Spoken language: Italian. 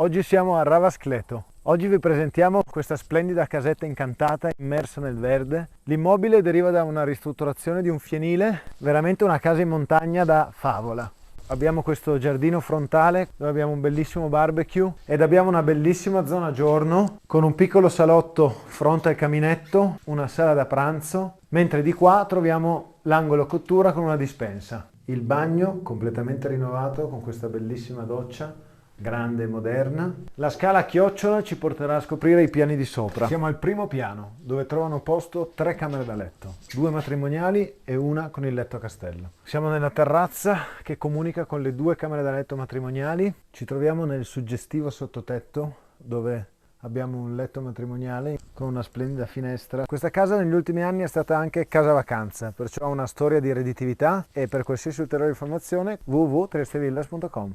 Oggi siamo a Ravascleto. Oggi vi presentiamo questa splendida casetta incantata immersa nel verde. L'immobile deriva da una ristrutturazione di un fienile, veramente una casa in montagna da favola. Abbiamo questo giardino frontale dove abbiamo un bellissimo barbecue ed abbiamo una bellissima zona giorno con un piccolo salotto fronte al caminetto, una sala da pranzo, mentre di qua troviamo l'angolo cottura con una dispensa. Il bagno completamente rinnovato con questa bellissima doccia grande e moderna. La scala a chiocciola ci porterà a scoprire i piani di sopra. Siamo al primo piano, dove trovano posto 3 camere da letto, 2 matrimoniali e una con il letto a castello. Siamo nella terrazza che comunica con le 2 camere da letto matrimoniali. Ci troviamo nel suggestivo sottotetto, dove abbiamo un letto matrimoniale con una splendida finestra. Questa casa negli ultimi anni è stata anche casa vacanza, perciò ha una storia di redditività, e per qualsiasi ulteriore informazione www.triestevillas.com.